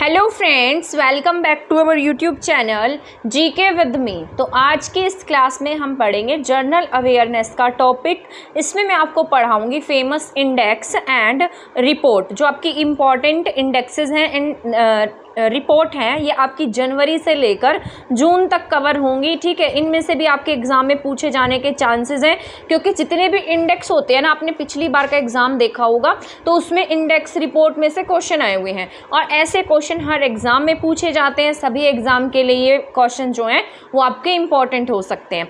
Hello friends, welcome back to our YouTube channel GK with me. तो आज की इस क्लास में हम पढ़ेंगे जनरल अवेयरनेस का टॉपिक। इसमें मैं आपको पढ़ाऊंगी फेमस इंडेक्स एंड रिपोर्ट। जो आपकी इम्पॉर्टेंट इंडेक्सेस हैं, रिपोर्ट हैं, ये आपकी जनवरी से लेकर जून तक कवर होंगी। ठीक है, इनमें से भी आपके एग्ज़ाम में पूछे जाने के चांसेस हैं, क्योंकि जितने भी इंडेक्स होते हैं ना, आपने पिछली बार का एग्ज़ाम देखा होगा तो उसमें इंडेक्स रिपोर्ट में से क्वेश्चन आए हुए हैं और ऐसे क्वेश्चन हर एग्ज़ाम में पूछे जाते हैं। सभी एग्ज़ाम के लिए ये क्वेश्चन जो हैं वो आपके इम्पॉर्टेंट हो सकते हैं।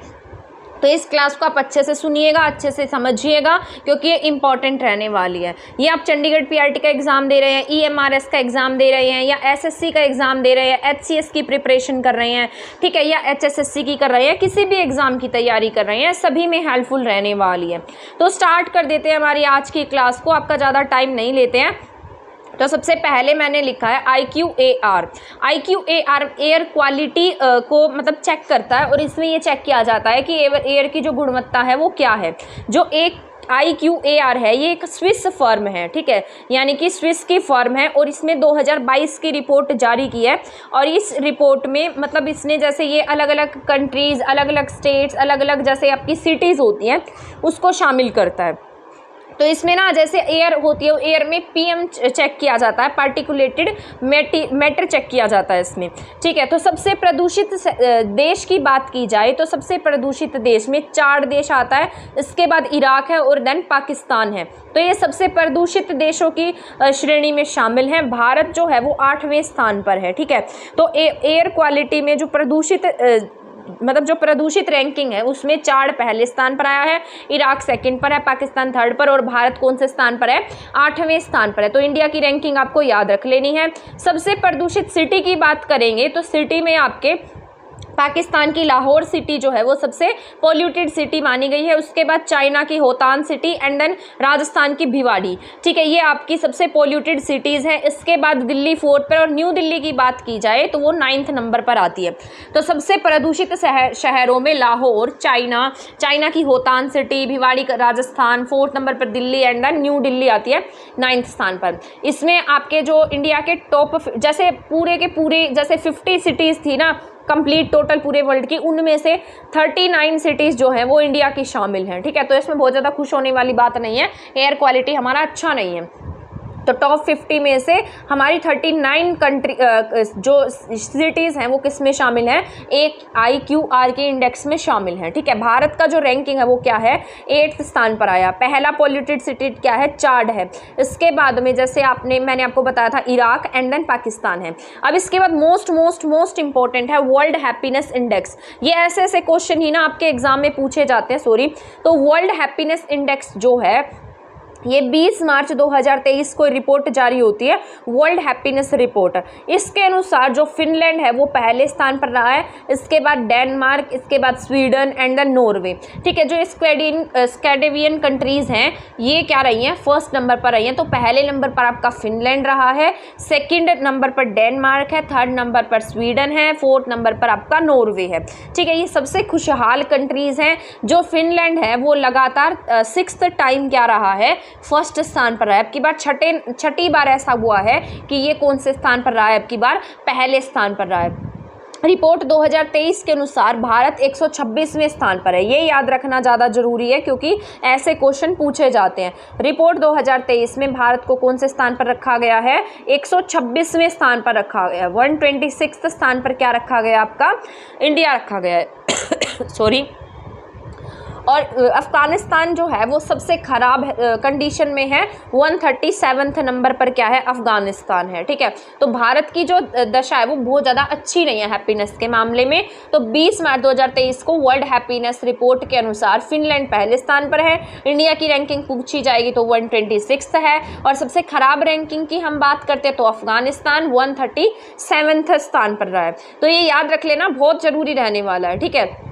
तो इस क्लास को आप अच्छे से सुनिएगा, अच्छे से समझिएगा, क्योंकि ये इंपॉर्टेंट रहने वाली है। ये आप चंडीगढ़ पीआरटी का एग्ज़ाम दे रहे हैं, ईएमआरएस का एग्ज़ाम दे रहे हैं, या एसएससी का एग्ज़ाम दे रहे हैं, एचसीएस की प्रिपरेशन कर रहे हैं, ठीक है, या एचएसएससी की कर रहे हैं, किसी भी एग्ज़ाम की तैयारी कर रहे हैं, सभी में हेल्पफुल रहने वाली है। तो स्टार्ट कर देते हैं हमारी आज की क्लास को, आपका ज़्यादा टाइम नहीं लेते हैं। तो सबसे पहले मैंने लिखा है IQAR। IQAR एयर क्वालिटी को मतलब चेक करता है, और इसमें ये चेक किया जाता है कि एयर की जो गुणवत्ता है वो क्या है। जो एक IQAR है ये एक स्विस फर्म है, ठीक है, यानी कि स्विस की फर्म है, और इसमें 2022 की रिपोर्ट जारी की है। और इस रिपोर्ट में मतलब इसने जैसे ये अलग अलग कंट्रीज़, अलग अलग स्टेट्स, अलग अलग जैसे आपकी सिटीज़ होती हैं उसको शामिल करता है। तो इसमें ना जैसे एयर होती है, एयर में PM चेक किया जाता है, पार्टिकुलेटेड मैटर चेक किया जाता है इसमें, ठीक है। तो सबसे प्रदूषित देश की बात की जाए तो सबसे प्रदूषित देश में 4 देश आता है, इसके बाद इराक है और देन पाकिस्तान है। तो ये सबसे प्रदूषित देशों की श्रेणी में शामिल है। भारत जो है वो 8वें स्थान पर है, ठीक है। तो एयर क्वालिटी में जो प्रदूषित रैंकिंग है उसमें 4 पहले स्थान पर आया है, इराक सेकंड पर है, पाकिस्तान थर्ड पर, और भारत कौन से स्थान पर है? 8वें स्थान पर है। तो इंडिया की रैंकिंग आपको याद रख लेनी है। सबसे प्रदूषित सिटी की बात करेंगे तो सिटी में आपके पाकिस्तान की लाहौर सिटी जो है वो सबसे पोल्यूटेड सिटी मानी गई है। उसके बाद चाइना की Hotan city and then Rajasthan की भिवाड़ी, ठीक है, ये आपकी सबसे पोल्यूटेड सिटीज़ हैं। इसके बाद दिल्ली 4th पर, और न्यू दिल्ली की बात की जाए तो वो 9th नंबर पर आती है। तो सबसे प्रदूषित शहरों में लाहौर, चाइना की Hotan city, Bhiwadi Rajasthan, 4th number पर दिल्ली एंड देन न्यू दिल्ली आती है 9th स्थान पर। इसमें आपके जो इंडिया के टॉप जैसे पूरे के पूरे जैसे 50 सिटीज़ थी ना कंप्लीट टोटल पूरे वर्ल्ड की, उनमें से 39 सिटीज़ जो हैं वो इंडिया की शामिल हैं, ठीक है। तो इसमें बहुत ज़्यादा खुश होने वाली बात नहीं है, एयर क्वालिटी हमारा अच्छा नहीं है। तो टॉप 50 में से हमारी 39 कंट्री जो सिटीज़ हैं वो किस में शामिल हैं? एक IQR के इंडेक्स में शामिल हैं, ठीक है। भारत का जो रैंकिंग है वो क्या है? 8th स्थान पर आया। पहला पॉल्यूटेड सिटी क्या है? चाड है। इसके बाद में जैसे मैंने आपको बताया था इराक एंड देन पाकिस्तान है। अब इसके बाद मोस्ट इंपॉर्टेंट है वर्ल्ड हैप्पीनेस इंडेक्स। ये ऐसे क्वेश्चन ही ना आपके एग्जाम में पूछे जाते हैं, तो वर्ल्ड हैप्पीनेस इंडेक्स जो है ये 20 मार्च 2023 को रिपोर्ट जारी होती है, वर्ल्ड हैप्पीनेस रिपोर्ट। इसके अनुसार जो फिनलैंड है वो पहले स्थान पर रहा है, इसके बाद डेनमार्क, इसके बाद स्वीडन एंड देन नॉर्वे, ठीक है। जो स्कैंडिनेवियन कंट्रीज़ हैं ये क्या रही हैं? 1st नंबर पर रही हैं। तो पहले नंबर पर आपका फिनलैंड रहा है, 2nd नंबर पर डेनमार्क है, 3rd नंबर पर स्वीडन है, 4th नंबर पर आपका नॉर्वे है, ठीक है। ये सबसे खुशहाल कंट्रीज़ हैं। जो फिनलैंड है वो लगातार 6th टाइम क्या रहा है? 1st स्थान पर रहा है। अब की बार छठी बार ऐसा हुआ है कि ये कौन से स्थान पर रहा है? अब की बार पहले स्थान पर रहा है। रिपोर्ट 2023 के अनुसार भारत 126वें स्थान पर है। ये याद रखना ज़्यादा जरूरी है क्योंकि ऐसे क्वेश्चन पूछे जाते हैं। रिपोर्ट 2023 में भारत को कौन से स्थान पर रखा गया है? 126वें स्थान पर रखा गया। 126 स्थान पर क्या रखा गया? आपका इंडिया रखा गया है सॉरी। और अफ़गानिस्तान जो है वो सबसे ख़राब कंडीशन में है, 137 नंबर पर क्या है? अफ़गानिस्तान है, ठीक है। तो भारत की जो दशा है वो बहुत ज़्यादा अच्छी नहीं है हैप्पीनेस के मामले में। तो 20 मार्च 2023 को वर्ल्ड हैप्पीनेस रिपोर्ट के अनुसार फिनलैंड पहले स्थान पर है। इंडिया की रैंकिंग पूछी जाएगी तो 126 है, और सबसे ख़राब रैंकिंग की हम बात करते हैं तो अफ़गानिस्तान 137 स्थान पर रहा है। तो ये याद रख लेना, बहुत ज़रूरी रहने वाला है, ठीक है।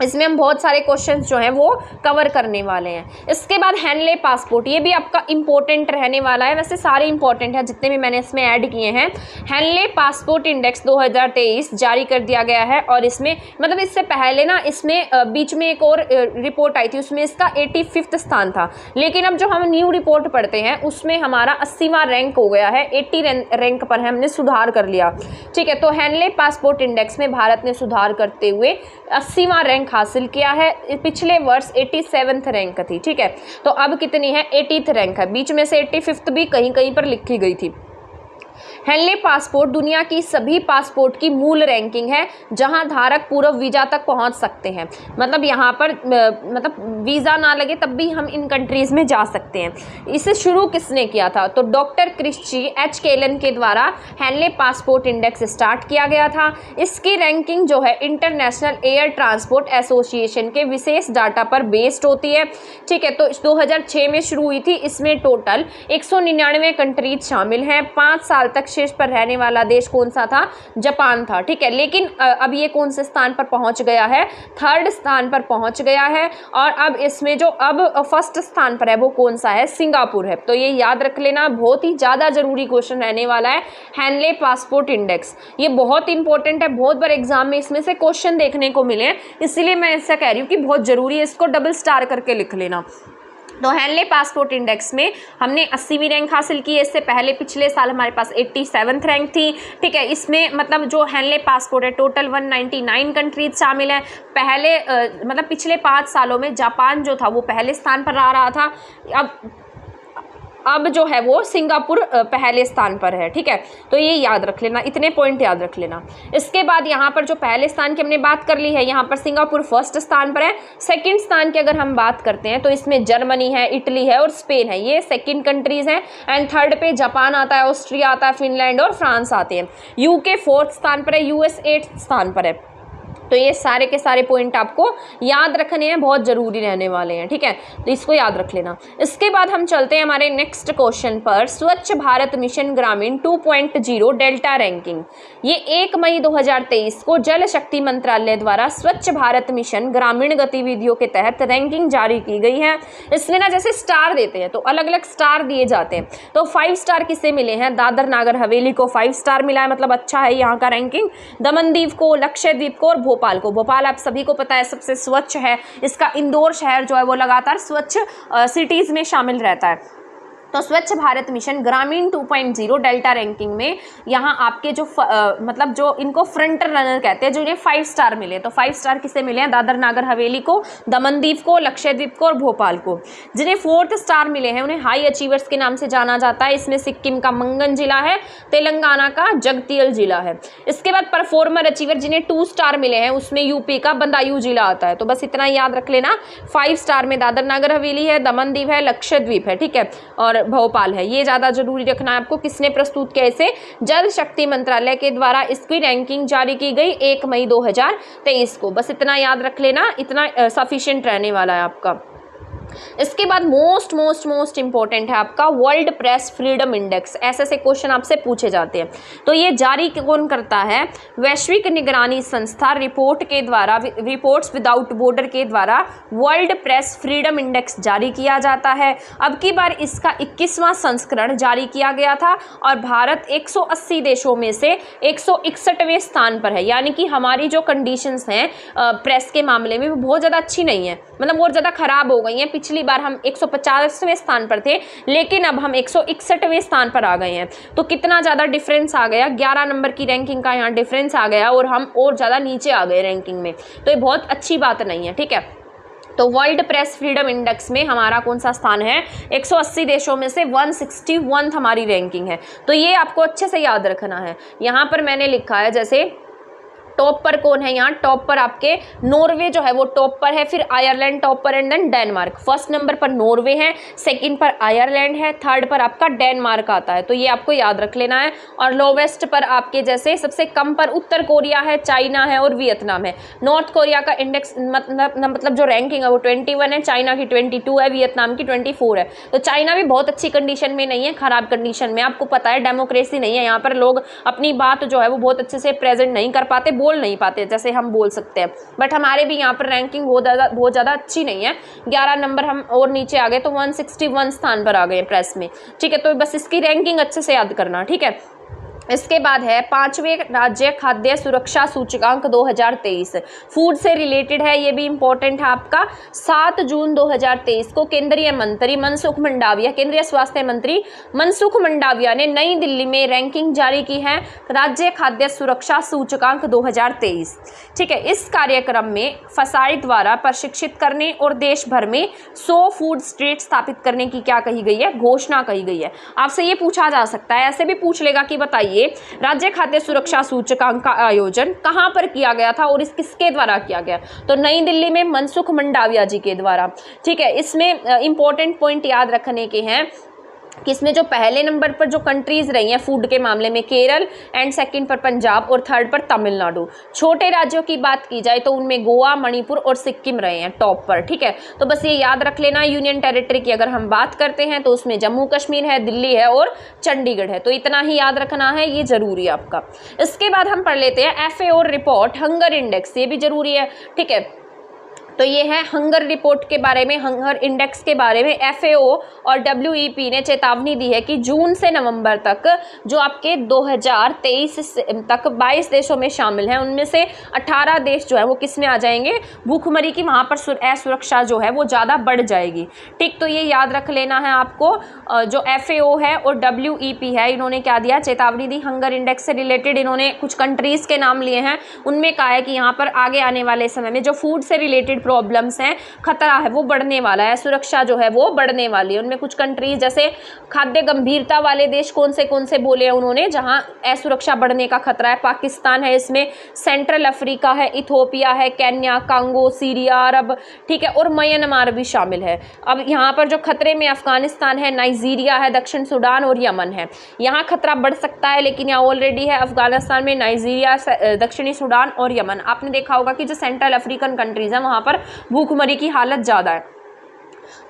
इसमें हम बहुत सारे क्वेश्चंस जो हैं वो कवर करने वाले हैं। इसके बाद हेनले पासपोर्ट, ये भी आपका इंपॉर्टेंट रहने वाला है, वैसे सारे इंपॉर्टेंट हैं जितने भी मैंने इसमें ऐड किए हैं। हेनले पासपोर्ट इंडेक्स 2023 जारी कर दिया गया है और इसमें मतलब इससे पहले ना इसमें बीच में एक और रिपोर्ट आई थी, उसमें इसका 85वां स्थान था, लेकिन अब जो हम न्यू रिपोर्ट पढ़ते हैं उसमें हमारा 80वां रैंक हो गया है, 80 रैंक पर है, हमने सुधार कर लिया। ठीक है, तो हेनले पासपोर्ट इंडेक्स में भारत ने सुधार करते हुए 80वां रैंक हासिल किया है। पिछले वर्ष 87th रैंक थी। ठीक है, तो अब कितनी है, 80th रैंक है, बीच में से 85th भी कहीं कहीं पर लिखी गई थी। हेनले पासपोर्ट दुनिया की सभी पासपोर्ट की मूल रैंकिंग है जहां धारक पूर्व वीज़ा तक पहुंच सकते हैं, मतलब यहाँ पर मतलब वीज़ा ना लगे तब भी हम इन कंट्रीज़ में जा सकते हैं। इसे शुरू किसने किया था, तो डॉक्टर क्रिश्ची एच केलन के द्वारा हेनले पासपोर्ट इंडेक्स स्टार्ट किया गया था। इसकी रैंकिंग जो है इंटरनेशनल एयर ट्रांसपोर्ट एसोसिएशन के विशेष डाटा पर बेस्ड होती है। ठीक है, तो 2006 में शुरू हुई थी। इसमें टोटल 199 कंट्रीज शामिल हैं। 5 साल तक शीर्ष पर रहने वाला देश कौन सा था, जापान था। ठीक है, लेकिन अब ये कौन से स्थान पर पहुंच गया है, 3rd स्थान पर पहुंच गया है। और अब इसमें जो अब 1st स्थान पर है वो कौन सा है, सिंगापुर है। तो ये याद रख लेना, बहुत ही ज़्यादा जरूरी क्वेश्चन रहने वाला है हेनले पासपोर्ट इंडेक्स। ये बहुत इंपॉर्टेंट है, बहुत बार एग्जाम में इसमें से क्वेश्चन देखने को मिले, इसलिए मैं ऐसा कह रही हूँ कि बहुत जरूरी है, इसको डबल स्टार करके लिख लेना। तो हेनले पासपोर्ट इंडेक्स में हमने 80वीं रैंक हासिल की है। इससे पहले पिछले साल हमारे पास 87th रैंक थी। ठीक है, इसमें मतलब जो हेनले पासपोर्ट है टोटल 199 कंट्रीज शामिल है। पहले मतलब पिछले 5 सालों में जापान जो था वो पहले स्थान पर आ रहा था, अब जो है वो सिंगापुर पहले स्थान पर है। ठीक है, तो ये याद रख लेना, इतने पॉइंट याद रख लेना। इसके बाद यहाँ पर जो पहले स्थान की हमने बात कर ली है, यहाँ पर सिंगापुर 1st स्थान पर है। 2nd स्थान की अगर हम बात करते हैं तो इसमें जर्मनी है, इटली है और स्पेन है, ये 2nd कंट्रीज हैं। एंड 3rd पे जापान आता है, ऑस्ट्रिया आता है, फिनलैंड और फ्रांस आते हैं। यूके 4th स्थान पर है, यूएस 8th स्थान पर है। तो ये सारे के सारे पॉइंट आपको याद रखने हैं, बहुत ज़रूरी रहने वाले हैं। ठीक है, तो इसको याद रख लेना। इसके बाद हम चलते हैं हमारे नेक्स्ट क्वेश्चन पर, स्वच्छ भारत मिशन ग्रामीण 2.0 डेल्टा रैंकिंग। ये 1 मई 2023 को जल शक्ति मंत्रालय द्वारा स्वच्छ भारत मिशन ग्रामीण गतिविधियों के तहत रैंकिंग जारी की गई है। इसमें ना जैसे स्टार देते हैं तो अलग अलग स्टार दिए जाते हैं। तो 5 स्टार किसे मिले हैं, दादर नागर हवेली को 5 स्टार मिला है, मतलब अच्छा है यहाँ का रैंकिंग। दमनदीव को, लक्षद्वीप को और भोपाल को। भोपाल आप सभी को पता है सबसे स्वच्छ है, इसका इंदौर शहर जो है वो लगातार स्वच्छ सिटीज़ में शामिल रहता है। तो स्वच्छ भारत मिशन ग्रामीण 2.0 डेल्टा रैंकिंग में यहाँ आपके जो मतलब जो इनको फ्रंट रनर कहते हैं, जो इन्हें 5 स्टार मिले, तो 5 स्टार किसे मिले हैं, दादर नागर हवेली को, दमनदीव को, लक्षद्वीप को और भोपाल को। जिन्हें 4th स्टार मिले हैं उन्हें हाई अचीवर्स के नाम से जाना जाता है। इसमें सिक्किम का मंगन जिला है, तेलंगाना का जगतियल जिला है। इसके बाद परफॉर्मर अचीवर जिन्हें 2 स्टार मिले हैं उसमें यूपी का बदायूं जिला आता है। तो बस इतना याद रख लेना, 5 स्टार में दादर नागर हवेली है, दमनदीव है, लक्षद्वीप है। ठीक है, और भोपाल है, ये ज़्यादा जरूरी रखना है आपको। किसने प्रस्तुत किया इसे, जल शक्ति मंत्रालय के द्वारा इसकी रैंकिंग जारी की गई 1 मई 2023 को। बस इतना याद रख लेना, इतना सफिशिएंट रहने वाला है आपका। इसके बाद मोस्ट इंपॉर्टेंट है आपका वर्ल्ड प्रेस फ्रीडम इंडेक्स। ऐसे क्वेश्चन आपसे पूछे जाते हैं। तो ये जारी कौन करता है, वैश्विक निगरानी संस्था रिपोर्ट के द्वारा, रिपोर्ट्स विदाउट बॉर्डर के द्वारा वर्ल्ड प्रेस फ्रीडम इंडेक्स जारी किया जाता है। अब की बार इसका 21वां संस्करण जारी किया गया था और भारत 180 देशों में से 161वें स्थान पर है। यानी कि हमारी जो कंडीशंस हैं प्रेस के मामले में वो बहुत ज़्यादा अच्छी नहीं है, मतलब बहुत ज़्यादा खराब हो गई हैं। पिछली बार हम 150वें स्थान पर थे, लेकिन अब हम 161वें स्थान पर आ गए हैं। तो कितना ज़्यादा डिफरेंस आ गया, 11 नंबर की रैंकिंग का यहाँ डिफरेंस आ गया और हम और ज़्यादा नीचे आ गए रैंकिंग में। तो ये बहुत अच्छी बात नहीं है। ठीक है, तो वर्ल्ड प्रेस फ्रीडम इंडेक्स में हमारा कौन सा स्थान है, 180 देशों में से 161 हमारी रैंकिंग है। तो ये आपको अच्छे से याद रखना है। यहाँ पर मैंने लिखा है, जैसे टॉप पर कौन है, यहाँ टॉप पर आपके नॉर्वे जो है वो टॉप पर है, फिर आयरलैंड टॉप पर and then Denmark. 1st number पर नॉर्वे है, 2nd पर आयरलैंड है, 3rd पर आपका डेनमार्क आता है। तो ये आपको याद रख लेना है। और लोवेस्ट पर आपके जैसे सबसे कम पर उत्तर कोरिया है, चाइना है और वियतनाम है। नॉर्थ कोरिया का इंडेक्स मतलब जो रैंकिंग है वो 21 है, चाइना की 22 है, वियतनाम की 24 है। तो चाइना भी बहुत अच्छी कंडीशन में नहीं है, खराब कंडीशन में। आपको पता है डेमोक्रेसी नहीं है यहाँ पर, लोग अपनी बात जो है वो बहुत अच्छे से प्रेजेंट नहीं कर पाते, बोल नहीं पाते जैसे हम बोल सकते हैं, बट हमारे भी यहाँ पर रैंकिंग बहुत ज़्यादा अच्छी नहीं है। 11 नंबर हम और नीचे आ गए, तो 161 स्थान पर आ गए प्रेस में, ठीक है। तो बस इसकी रैंकिंग अच्छे से याद करना, ठीक है। इसके बाद है 5वें राज्य खाद्य सुरक्षा सूचकांक 2023, फूड से रिलेटेड है, ये भी इंपॉर्टेंट है आपका। 7 जून 2023 को केंद्रीय मंत्री मनसुख मंडाविया, केंद्रीय स्वास्थ्य मंत्री मनसुख मंडाविया ने नई दिल्ली में रैंकिंग जारी की है, राज्य खाद्य सुरक्षा सूचकांक 2023, ठीक है। इस कार्यक्रम में फसाई द्वारा प्रशिक्षित करने और देश भर में 100 फूड स्ट्रीट स्थापित करने की क्या कही गई है, घोषणा कही गई है। आपसे ये पूछा जा सकता है, ऐसे भी पूछ लेगा कि बताइए राज्य खाद्य सुरक्षा सूचकांक का आयोजन कहां पर किया गया था और इस किसके द्वारा किया गया, तो नई दिल्ली में मनसुख मंडाविया जी के द्वारा, ठीक है। इसमें इंपॉर्टेंट पॉइंट याद रखने के हैं कि इसमें जो पहले नंबर पर जो कंट्रीज रही हैं फूड के मामले में, केरल, एंड सेकंड पर पंजाब और थर्ड पर तमिलनाडु। छोटे राज्यों की बात की जाए तो उनमें गोवा, मणिपुर और सिक्किम रहे हैं टॉप पर, ठीक है। तो बस ये याद रख लेना। यूनियन टेरिटरी की अगर हम बात करते हैं तो उसमें जम्मू कश्मीर है, दिल्ली है और चंडीगढ़ है, तो इतना ही याद रखना है, ये जरूरी है आपका। इसके बाद हम पढ़ लेते हैं FAO रिपोर्ट हंगर इंडेक्स, ये भी जरूरी है, ठीक है। तो ये है हंगर रिपोर्ट के बारे में, हंगर इंडेक्स के बारे में। FAO और WEP ने चेतावनी दी है कि जून से नवंबर तक जो आपके 2023 तक 22 देशों में शामिल हैं, उनमें से 18 देश जो है वो किस में आ जाएंगे, भूखमरी की, वहाँ पर असुरक्षा जो है वो ज़्यादा बढ़ जाएगी, ठीक। तो ये याद रख लेना है आपको। जो FAO है और WEP है, इन्होंने क्या दिया, चेतावनी दी हंगर इंडेक्स से रिलेटेड। इन्होंने कुछ कंट्रीज़ के नाम लिए हैं, उनमें कहा है कि यहाँ पर आगे आने वाले समय में जो फूड से रिलेटेड प्रॉब्लम्स हैं, खतरा है वो बढ़ने वाला है, सुरक्षा जो है वो बढ़ने वाली है। उनमें कुछ कंट्रीज जैसे खाद्य गंभीरता वाले देश कौन से बोले हैं उन्होंने, जहां असुरक्षा बढ़ने का खतरा है। पाकिस्तान है इसमें, सेंट्रल अफ्रीका है, इथोपिया है, केन्या, कांगो, सीरिया, अरब, ठीक है, और म्यांमार भी शामिल है। अब यहाँ पर जो खतरे में अफगानिस्तान है, नाइजीरिया है, दक्षिण सूडान और यमन है। यहाँ खतरा बढ़ सकता है, लेकिन यहाँ ऑलरेडी है अफगानिस्तान में, नाइजीरिया, दक्षिणी सूडान और यमन। आपने देखा होगा कि जो सेंट्रल अफ्रीकन कंट्रीज हैं वहाँ पर भूखमरी की हालत ज़्यादा है,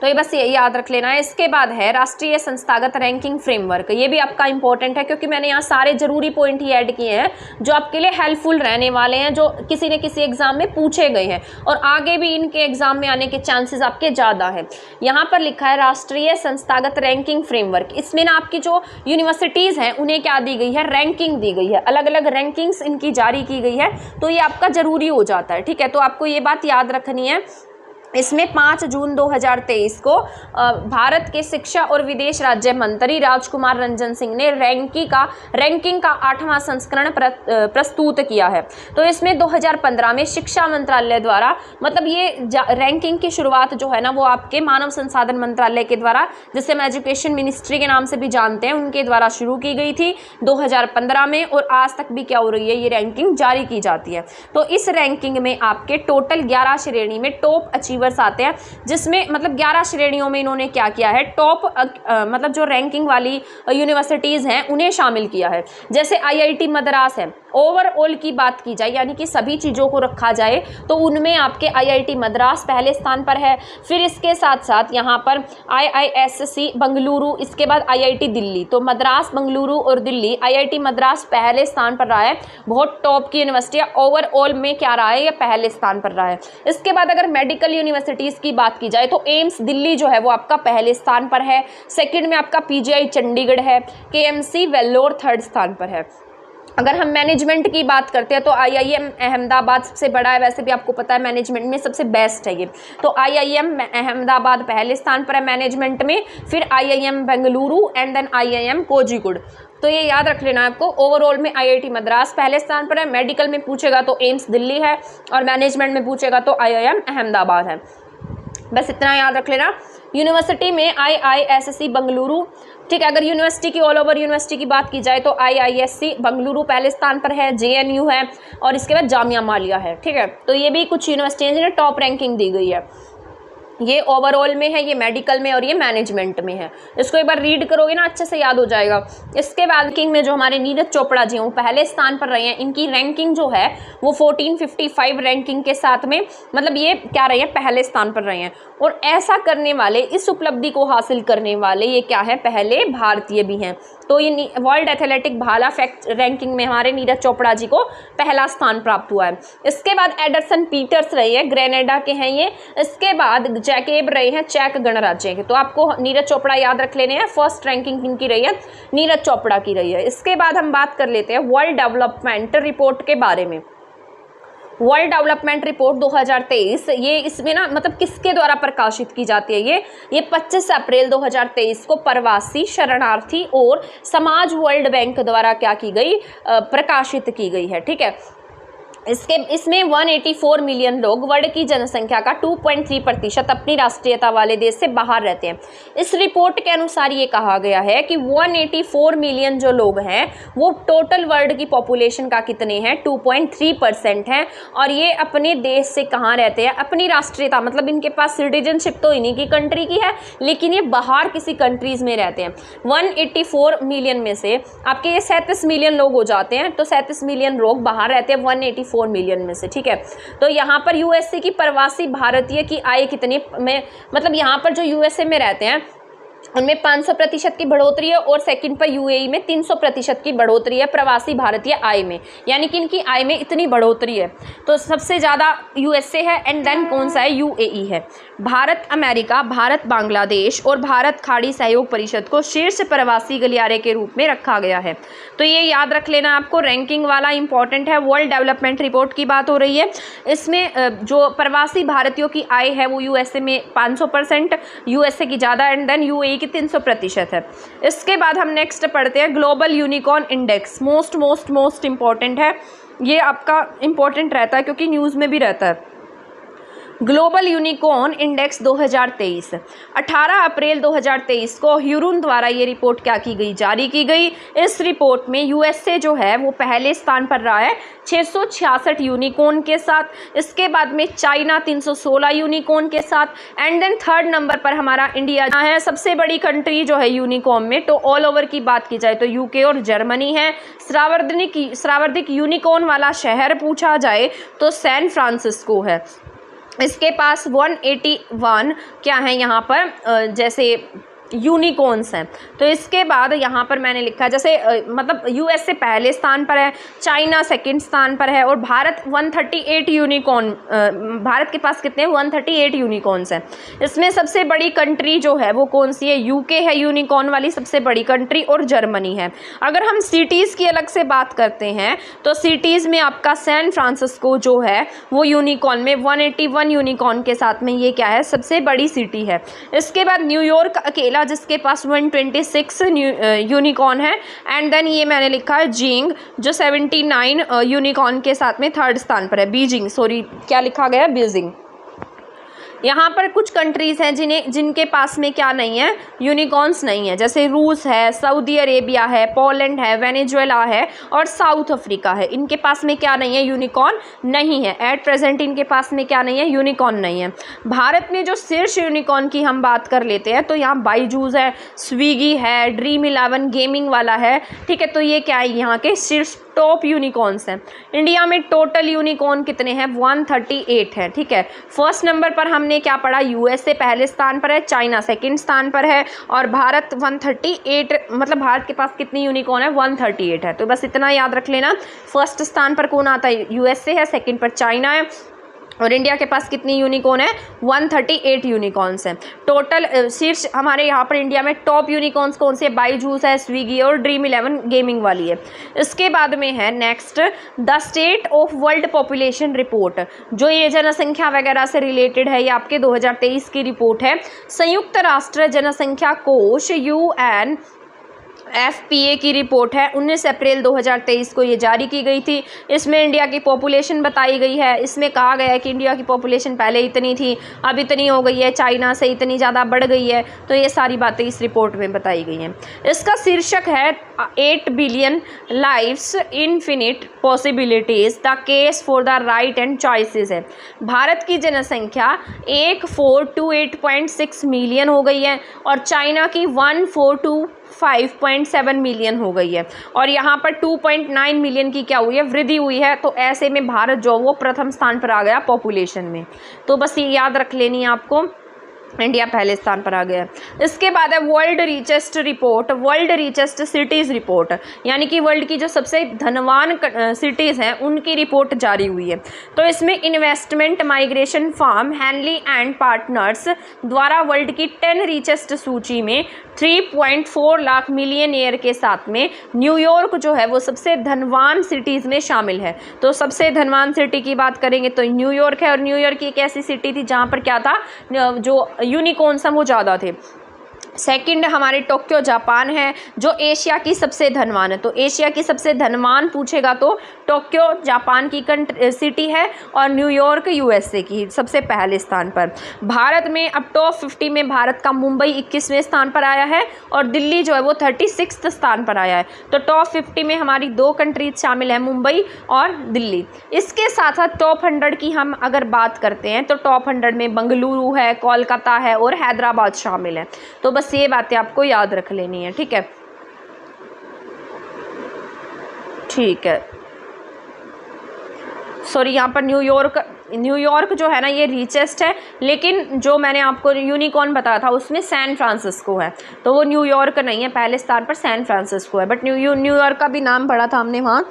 तो ये बस ये याद रख लेना है। इसके बाद है राष्ट्रीय संस्थागत रैंकिंग फ्रेमवर्क, ये भी आपका इंपॉर्टेंट है क्योंकि मैंने यहाँ सारे जरूरी पॉइंट ही ऐड किए हैं जो आपके लिए हेल्पफुल रहने वाले हैं, जो किसी न किसी एग्जाम में पूछे गए हैं और आगे भी इनके एग्जाम में आने के चांसेस आपके ज़्यादा हैं। यहाँ पर लिखा है राष्ट्रीय संस्थागत रैंकिंग फ्रेमवर्क। इसमें ना आपकी जो यूनिवर्सिटीज़ हैं उन्हें क्या दी गई है, रैंकिंग दी गई है, अलग अलग रैंकिंग्स इनकी जारी की गई है, तो ये आपका ज़रूरी हो जाता है, ठीक है। तो आपको ये बात याद रखनी है। इसमें 5 जून 2023 को भारत के शिक्षा और विदेश राज्य मंत्री राजकुमार रंजन सिंह ने रैंकिंग का 8वां संस्करण प्रस्तुत किया है। तो इसमें 2015 में शिक्षा मंत्रालय द्वारा, मतलब ये रैंकिंग की शुरुआत जो है ना वो आपके मानव संसाधन मंत्रालय के द्वारा, जिसे हम एजुकेशन मिनिस्ट्री के नाम से भी जानते हैं, उनके द्वारा शुरू की गई थी 2015 में, और आज तक भी क्या हो रही है, ये रैंकिंग जारी की जाती है। तो इस रैंकिंग में आपके टोटल 11 श्रेणी में टॉप अचीवर्स आते हैं, जिसमें मतलब 11 श्रेणियों में इन्होंने क्या किया है, टॉप मतलब जो रैंकिंग वाली यूनिवर्सिटीज़ हैं उन्हें शामिल किया है। जैसे IIT मद्रास है, ओवरऑल की बात की जाए यानी कि सभी चीज़ों को रखा जाए तो उनमें आपके IIT मद्रास पहले स्थान पर है। फिर इसके साथ साथ यहाँ पर IISc बेंगलुरु, इसके बाद IIT दिल्ली। तो मद्रास, बेंगलुरु और दिल्ली, IIT मद्रास पहले स्थान पर रहा है, बहुत टॉप की यूनिवर्सिटी है। ओवरऑल में क्या रहा है, ये पहले स्थान पर रहा है। इसके बाद अगर मेडिकल यूनिवर्सिटीज़ की बात की जाए तो एम्स दिल्ली जो है वो आपका पहले स्थान पर है। सेकंड में आपका PGI चंडीगढ़ है, KMC वेल्लोर थर्ड स्थान पर है। अगर हम मैनेजमेंट की बात करते हैं तो IIM अहमदाबाद सबसे बड़ा है, वैसे भी आपको पता है मैनेजमेंट में सबसे बेस्ट है ये। तो IIM अहमदाबाद पहले स्थान पर है मैनेजमेंट में, फिर IIM Bengaluru and then IIM Kozhikode. तो ये याद रख लेना आपको। ओवरऑल में IIT मद्रास पहले स्थान पर है, मेडिकल में पूछेगा तो एम्स दिल्ली है, और मैनेजमेंट में पूछेगा तो IIM अहमदाबाद है। बस इतना याद रख लेना। यूनिवर्सिटी में IISc बेंगलुरु, ठीक है। अगर यूनिवर्सिटी की ऑल ओवर यूनिवर्सिटी की बात की जाए तो IISc बेंगलुरु पहले स्थान पर है, JNU है, और इसके बाद जामिया मिलिया है, ठीक है। तो ये भी कुछ यूनिवर्सिटीज़ ने टॉप रैंकिंग दी गई है। ये ओवरऑल में है, ये मेडिकल में और ये मैनेजमेंट में है। इसको एक बार रीड करोगे ना अच्छे से याद हो जाएगा। इसके बाद रैंकिंग में जो हमारे नीरज चोपड़ा जी हैं वो पहले स्थान पर रहे हैं। इनकी रैंकिंग जो है वो 1455 रैंकिंग के साथ में, मतलब ये क्या रहे हैं, पहले स्थान पर रहे हैं। और ऐसा करने वाले, इस उपलब्धि को हासिल करने वाले ये क्या है, पहले भारतीय भी हैं। तो ये वर्ल्ड एथलेटिक भाला फेंक रैंकिंग में हमारे नीरज चोपड़ा जी को पहला स्थान प्राप्त हुआ है। इसके बाद एडरसन पीटर्स रहे हैं, ग्रेनेडा के हैं ये। इसके बाद जैकेब रहे हैं चेक गणराज्य के। तो आपको नीरज चोपड़ा याद रख लेने हैं। फर्स्ट रैंकिंग किनकी रही है, नीरज चोपड़ा की रही है। इसके बाद हम बात कर लेते हैं वर्ल्ड डेवलपमेंट रिपोर्ट के बारे में। वर्ल्ड डेवलपमेंट रिपोर्ट 2023, ये इसमें ना मतलब किसके द्वारा प्रकाशित की जाती है, ये 25 अप्रैल 2023 को प्रवासी, शरणार्थी और समाज वर्ल्ड बैंक द्वारा क्या की गई, प्रकाशित की गई है। ठीक है, इसमें 184 मिलियन लोग, वर्ल्ड की जनसंख्या का 2.3% अपनी राष्ट्रीयता वाले देश से बाहर रहते हैं। इस रिपोर्ट के अनुसार ये कहा गया है कि 184 मिलियन जो लोग हैं वो टोटल वर्ल्ड की पॉपुलेशन का कितने हैं, 2.3% हैं। और ये अपने देश से कहाँ रहते हैं, अपनी राष्ट्रीयता, मतलब इनके पास सिटीजनशिप तो इन्हीं की कंट्री की है, लेकिन ये बाहर किसी कंट्रीज में रहते हैं। 184 मिलियन में से आपके ये 37 मिलियन लोग हो जाते हैं। तो 37 मिलियन लोग बाहर रहते हैं 184 मिलियन में से। ठीक है, तो यहाँ पर यूएसए की प्रवासी भारतीय की आय कितनी में, मतलब यहाँ पर जो यूएसए में रहते हैं उनमें 500% की बढ़ोतरी है और सेकंड पर यूएई में 300% की बढ़ोतरी है प्रवासी भारतीय आय में, यानी कि इनकी आय में इतनी बढ़ोतरी है। तो सबसे ज़्यादा यूएसए है एंड देन कौन सा है, यूएई है। भारत अमेरिका, भारत बांग्लादेश और भारत खाड़ी सहयोग परिषद को शीर्ष प्रवासी गलियारे के रूप में रखा गया है। तो ये याद रख लेना आपको, रैंकिंग वाला इंपॉर्टेंट है। वर्ल्ड डेवलपमेंट रिपोर्ट की बात हो रही है, इसमें जो प्रवासी भारतीयों की आय है वो यूएसए में 500%, यूएसए की ज़्यादा एंड देन यूएई की 300% है। इसके बाद हम नेक्स्ट पढ़ते हैं global unicorn index. Most important है, ये आपका इंपॉर्टेंट रहता है क्योंकि न्यूज़ में भी रहता है। ग्लोबल यूनिकॉर्न इंडेक्स 2023, 18 अप्रैल 2023 को ह्यूरुन द्वारा ये रिपोर्ट क्या की गई, जारी की गई। इस रिपोर्ट में यूएसए जो है वो पहले स्थान पर रहा है 666 यूनिकॉर्न के साथ। इसके बाद में चाइना 316 यूनिकॉर्न के साथ एंड देन थर्ड नंबर पर हमारा इंडिया है। सबसे बड़ी कंट्री जो है यूनिकॉर्न में, तो ऑल ओवर की बात की जाए तो यूके और जर्मनी है। सर्वाधिक यूनिकॉर्न वाला शहर पूछा जाए तो सैन फ्रांसिस्को है। इसके पास 181 क्या है यहाँ पर, जैसे यूनिकॉर्न्स हैं। तो इसके बाद यहाँ पर मैंने लिखा जैसे मतलब यूएसए पहले स्थान पर है, चाइना सेकंड स्थान पर है और भारत 138 यूनिकॉर्न, भारत के पास कितने 138 यूनिकॉर्न्स हैं। इसमें सबसे बड़ी कंट्री जो है वो कौन सी है, यूके है यूनिकॉर्न वाली सबसे बड़ी कंट्री और जर्मनी है। अगर हम सिटीज़ की अलग से बात करते हैं तो सिटीज़ में आपका सैन फ्रांसिस्को जो है वो यूनिकॉर्न में 181 यूनिकॉर्न के साथ में ये क्या है, सबसे बड़ी सिटी है। इसके बाद न्यूयॉर्क अकेला जिसके पास 126 यूनिकॉर्न है एंड देन ये मैंने लिखा है जिंग जो 79 यूनिकॉर्न के साथ में थर्ड स्थान पर है। बीजिंग, सॉरी क्या लिखा गया, बीजिंग। यहाँ पर कुछ कंट्रीज़ हैं जिनके पास में क्या नहीं है, यूनिकॉर्न्स नहीं है, जैसे रूस है, सऊदी अरेबिया है, पोलैंड है, वेनेजुएला है और साउथ अफ्रीका है। इनके पास में क्या नहीं है, यूनिकॉर्न नहीं है। एट प्रेजेंट इनके पास में क्या नहीं है, यूनिकॉर्न नहीं है। भारत में जो शीर्ष यूनिकॉर्न की हम बात कर लेते हैं तो यहाँ बाइजूस है, स्विगी है, ड्रीम11 गेमिंग वाला है। ठीक है, तो ये क्या है, यहाँ के शीर्ष टॉप यूनिकॉर्न्स हैं। इंडिया में टोटल यूनिकॉर्न कितने हैं, 138 है। ठीक है, फर्स्ट नंबर पर हमने क्या पढ़ा, यूएसए पहले स्थान पर है, चाइना सेकंड स्थान पर है और भारत 138, मतलब भारत के पास कितनी यूनिकॉर्न है, 138 है। तो बस इतना याद रख लेना, फर्स्ट स्थान पर कौन आता है, यूएसए है, सेकंड पर चाइना है और इंडिया के पास कितनी यूनिकॉर्न है, 138 यूनिकॉर्न्स हैं टोटल। शीर्ष हमारे यहाँ पर इंडिया में टॉप यूनिकॉर्न्स कौन से, बाइजूस है, स्विगी और ड्रीम11 गेमिंग वाली है। इसके बाद में है next the state of world population report, जो ये जनसंख्या वगैरह से रिलेटेड है, ये आपके 2023 की रिपोर्ट है। संयुक्त राष्ट्र जनसंख्या कोष UN FPA की रिपोर्ट है 19 अप्रैल 2023 को ये जारी की गई थी। इसमें इंडिया की पॉपुलेशन बताई गई है। इसमें कहा गया है कि इंडिया की पॉपुलेशन पहले इतनी थी, अब इतनी हो गई है, चाइना से इतनी ज़्यादा बढ़ गई है। तो ये सारी बातें इस रिपोर्ट में बताई गई हैं। इसका शीर्षक है 8 billion lives infinite possibilities the case for the right and choices है। भारत की जनसंख्या 1428.6 मिलियन हो गई है और चाइना की 1425.7 मिलियन हो गई है और यहाँ पर 2.9 मिलियन की क्या हुई है, वृद्धि हुई है। तो ऐसे में भारत जो वो प्रथम स्थान पर आ गया पॉपुलेशन में। तो बस ये याद रख लेनी है आपको, इंडिया पहले स्थान पर आ गया। इसके बाद है world richest report, world richest cities report, यानी कि वर्ल्ड की जो सबसे धनवान सिटीज़ हैं उनकी रिपोर्ट जारी हुई है। तो इसमें investment migration firm Henle and partners द्वारा वर्ल्ड की 10 रिचेस्ट सूची में 3.4 लाख मिलियनियर के साथ में न्यूयॉर्क जो है वो सबसे धनवान सिटीज़ में शामिल है। तो सबसे धनवान सिटी की बात करेंगे तो न्यूयॉर्क है और न्यूयॉर्क एक ऐसी सिटी थी जहाँ पर क्या था, जो यूनिकॉर्न्स हैं वो ज़्यादा थे। सेकंड हमारे टोक्यो जापान है जो एशिया की सबसे धनवान है। तो एशिया की सबसे धनवान पूछेगा तो टोक्यो जापान की सिटी है और न्यूयॉर्क USA की सबसे पहले स्थान पर। भारत में अब टॉप 50 में भारत का मुंबई 21वें स्थान पर आया है और दिल्ली जो है वो 36 स्थान पर आया है। तो टॉप 50 में हमारी 2 कंट्रीज शामिल है, मुंबई और दिल्ली। इसके साथ साथ टॉप 100 की हम अगर बात करते हैं तो टॉप 100 में बेंगलुरु है, कोलकाता है और हैदराबाद शामिल है। तो बस ये बातें आपको याद रख लेनी है, ठीक है। ठीक है, सॉरी यहाँ पर न्यूयॉर्क जो है ना ये रिचेस्ट है, लेकिन जो मैंने आपको यूनिकॉर्न बताया था उसमें सैन फ्रांसिस्को है। तो वो न्यूयॉर्क नहीं है, पहले स्थान पर सैन फ्रांसिस्को है, बट न्यूयॉर्क का भी नाम पढ़ा था हमने वहाँ।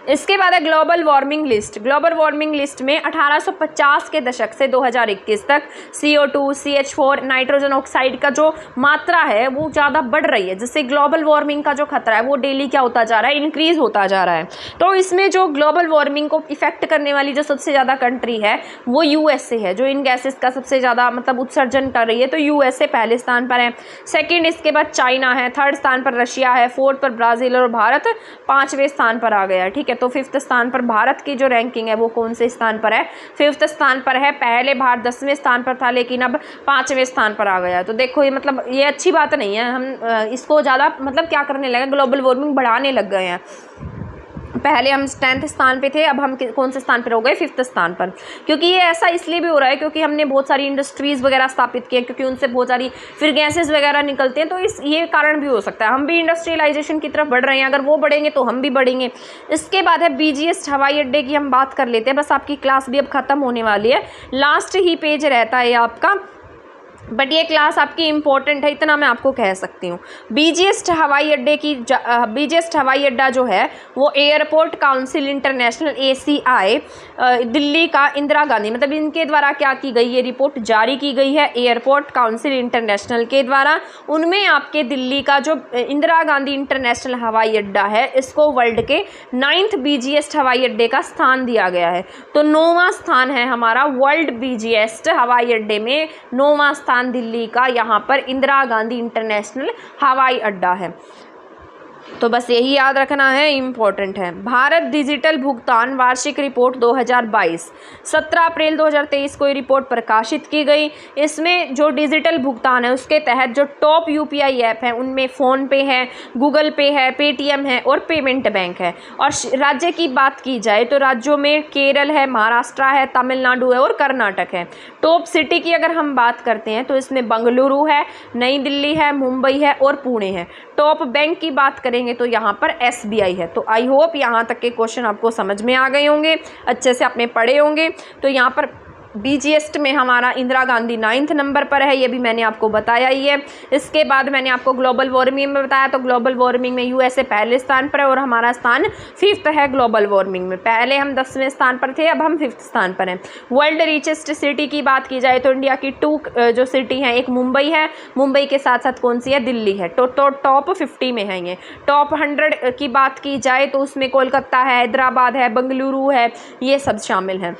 इसके बाद है global warming list. Global warming list में 1850 के दशक से 2021 तक CO2, CH4, नाइट्रोजन ऑक्साइड का जो मात्रा है वो ज़्यादा बढ़ रही है, जिससे ग्लोबल वार्मिंग का जो खतरा है वो डेली क्या होता जा रहा है, इंक्रीज़ होता जा रहा है। तो इसमें जो ग्लोबल वार्मिंग को इफेक्ट करने वाली जो सबसे ज़्यादा कंट्री है वो USA है, जो इन गैसेस का सबसे ज़्यादा मतलब उत्सर्जन कर रही है। तो USA पहले स्थान पर है। सेकेंड इसके बाद चाइना है, थर्ड स्थान पर रशिया है, फोर्थ पर ब्राज़ील और भारत 5वें स्थान पर आ गया है, ठीक है। तो 5th स्थान पर भारत की जो रैंकिंग है वो कौन से स्थान पर है, 5th स्थान पर है। पहले भारत 10वें स्थान पर था लेकिन अब 5वें स्थान पर आ गया। तो देखो ये मतलब ये अच्छी बात नहीं है, हम इसको ज़्यादा मतलब क्या करने लगे, ग्लोबल वार्मिंग बढ़ाने लग गए हैं। पहले हम 10th स्थान पे थे, अब हम कौन से स्थान पर हो गए, 5th स्थान पर। क्योंकि ये ऐसा इसलिए भी हो रहा है क्योंकि हमने बहुत सारी इंडस्ट्रीज़ वगैरह स्थापित किए, क्योंकि उनसे बहुत सारी फिर गैसेस वगैरह निकलते हैं। तो ये कारण भी हो सकता है, हम भी इंडस्ट्रियलाइजेशन की तरफ बढ़ रहे हैं, अगर वो बढ़ेंगे तो हम भी बढ़ेंगे। इसके बाद है BGS हवाई अड्डे की हम बात कर लेते हैं। बस आपकी क्लास भी अब ख़त्म होने वाली है, लास्ट ही पेज रहता है आपका, बट ये क्लास आपकी इम्पोर्टेंट है, इतना मैं आपको कह सकती हूँ। BGS हवाई अड्डा जो है वो airport council international ACI Delhi का इंदिरा गांधी मतलब इनके द्वारा क्या की गई, ये रिपोर्ट जारी की गई है एयरपोर्ट काउंसिल इंटरनेशनल के द्वारा। उनमें आपके दिल्ली का जो इंदिरा गांधी इंटरनेशनल हवाई अड्डा है इसको वर्ल्ड के 9th BGS हवाई अड्डे का स्थान दिया गया है। तो 9वां स्थान है हमारा वर्ल्ड BGS हवाई अड्डे में, 9वां स्थान दिल्ली का यहाँ पर इंदिरा गांधी इंटरनेशनल हवाई अड्डा है। तो बस यही याद रखना है, इम्पोर्टेंट है। भारत डिजिटल भुगतान वार्षिक रिपोर्ट 2022 17 अप्रैल 2023 को ये रिपोर्ट प्रकाशित की गई। इसमें जो डिजिटल भुगतान है उसके तहत जो टॉप UPI ऐप हैं उनमें फ़ोनपे है, गूगल पे है, पेटीएम है और पेमेंट बैंक है। और राज्य की बात की जाए तो राज्यों में केरल है, महाराष्ट्र है, तमिलनाडु है और कर्नाटक है। टॉप सिटी की अगर हम बात करते हैं तो इसमें बेंगलुरु है, नई दिल्ली है, मुंबई है और पुणे है। टॉप बैंक की बात करेंगे तो यहाँ पर SBI है। तो आई होप यहाँ तक के क्वेश्चन आपको समझ में आ गए होंगे, अच्छे से आपने पढ़े होंगे। तो यहाँ पर BGS में हमारा इंदिरा गांधी 9th नंबर पर है, ये भी मैंने आपको बताया ही है। इसके बाद मैंने आपको ग्लोबल वार्मिंग में बताया, तो ग्लोबल वार्मिंग में USA पहले स्थान पर है और हमारा स्थान 5th है ग्लोबल वार्मिंग में। पहले हम 10वें स्थान पर थे, अब हम 5th स्थान पर हैं। वर्ल्ड रिचेस्ट सिटी की बात की जाए तो इंडिया की 2 जो सिटी हैं, एक मुंबई है, मुंबई के साथ साथ कौन सी है, दिल्ली है। तो टॉप 50 में है ये। टॉप 100 की बात की जाए तो उसमें कोलकाता है, हैदराबाद है, बेंगलुरु है, ये सब शामिल हैं।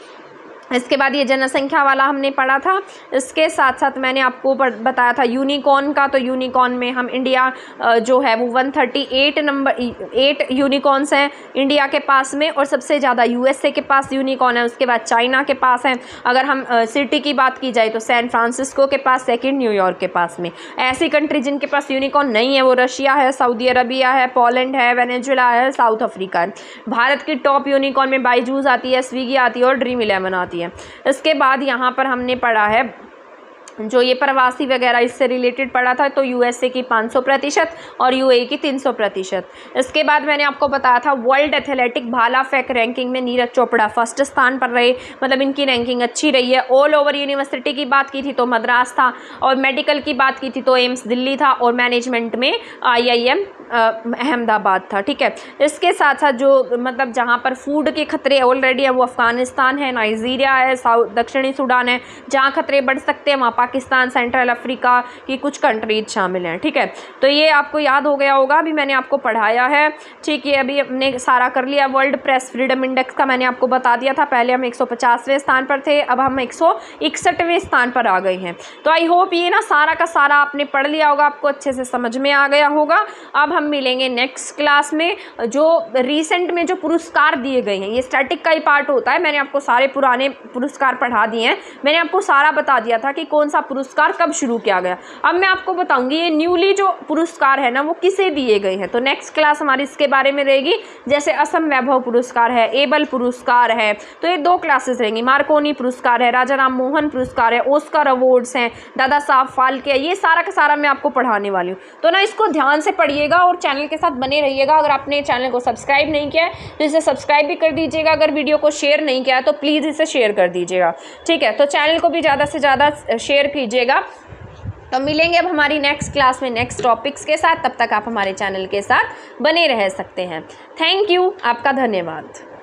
इसके बाद ये जनसंख्या वाला हमने पढ़ा था। इसके साथ साथ मैंने आपको बताया था यूनिकॉर्न का, तो यूनिकॉर्न में हम इंडिया जो है वो 8 यूनिकॉर्न्स हैं इंडिया के पास में, और सबसे ज़्यादा यूएसए के पास यूनिकॉर्न है, उसके बाद चाइना के पास है। अगर हम सिटी की बात की जाए तो सैन फ्रांसिस्को के पास, सेकंड न्यूयॉर्क के पास में। ऐसी कंट्री जिनके पास यूनिकॉर्न नहीं है वो रशिया है, सऊदी अरबिया है, पोलैंड है, वेनेजुएला है, साउथ अफ्रीका है। भारत की टॉप यूनिकॉर्न में बायजूस आती है, स्विगी आती है और ड्रीम 11 आती है। इसके बाद यहाँ पर हमने पढ़ा है जो ये प्रवासी वगैरह इससे रिलेटेड पढ़ा था, तो यूएसए की 500% और यूएई की 300%। इसके बाद मैंने आपको बताया था वर्ल्ड एथलेटिक भाला फेंक रैंकिंग में नीरज चोपड़ा फर्स्ट स्थान पर रहे, मतलब इनकी रैंकिंग अच्छी रही है। ऑल ओवर यूनिवर्सिटी की बात की थी तो मद्रास था, और मेडिकल की बात की थी तो एम्स दिल्ली था, और मैनेजमेंट में IIM अहमदाबाद था। ठीक है, इसके साथ साथ जो मतलब जहाँ पर फूड के खतरे ऑलरेडी है वो अफगानिस्तान है, नाइजीरिया है, दक्षिणी सूडान है। जहाँ खतरे बढ़ सकते हैं वहाँ पाकिस्तान, सेंट्रल अफ्रीका की कुछ कंट्रीज शामिल हैं। ठीक है, तो ये आपको याद हो गया होगा, अभी मैंने आपको पढ़ाया है। ठीक है, अभी हमने सारा कर लिया। वर्ल्ड प्रेस फ्रीडम इंडेक्स का मैंने आपको बता दिया था, पहले हम 150वें स्थान पर थे, अब हम 161वें स्थान पर आ गए हैं। तो आई होप ये ना सारा का सारा आपने पढ़ लिया होगा, आपको अच्छे से समझ में आ गया होगा। अब हम मिलेंगे नेक्स्ट क्लास में। जो रिसेंट में जो पुरस्कार दिए गए हैं, ये स्टैटिक का ही पार्ट होता है। मैंने आपको सारे पुराने पुरस्कार पढ़ा दिए हैं, मैंने आपको सारा बता दिया था कि कौन सा पुरस्कार कब शुरू किया गया। अब मैं आपको बताऊंगी ये न्यूली जो पुरस्कार है ना वो किसे दिए गए हैं। तो नेक्स्ट क्लास हमारी इसके बारे में रहेगी, जैसे असम वैभव पुरस्कार है, एबल पुरस्कार है, तो ये 2 क्लासेस रहेंगी। मार्कोनी पुरस्कार है, राजा राम मोहन पुरस्कार है, ऑस्कर अवार्ड्स हैं, दादा साहब फाल्के, ये सारा का सारा मैं आपको पढ़ाने वाली हूँ। तो ना इसको ध्यान से पढ़िएगा और चैनल के साथ बने रहिएगा। अगर आपने चैनल को सब्सक्राइब नहीं किया है तो इसे सब्सक्राइब भी कर दीजिएगा। अगर वीडियो को शेयर नहीं किया है तो प्लीज़ इसे शेयर कर दीजिएगा। ठीक है, तो चैनल को भी ज़्यादा से ज़्यादा शेयर कीजिएगा। तो मिलेंगे अब हमारी नेक्स्ट क्लास में नेक्स्ट टॉपिक्स के साथ। तब तक आप हमारे चैनल के साथ बने रह सकते हैं। थैंक यू, आपका धन्यवाद।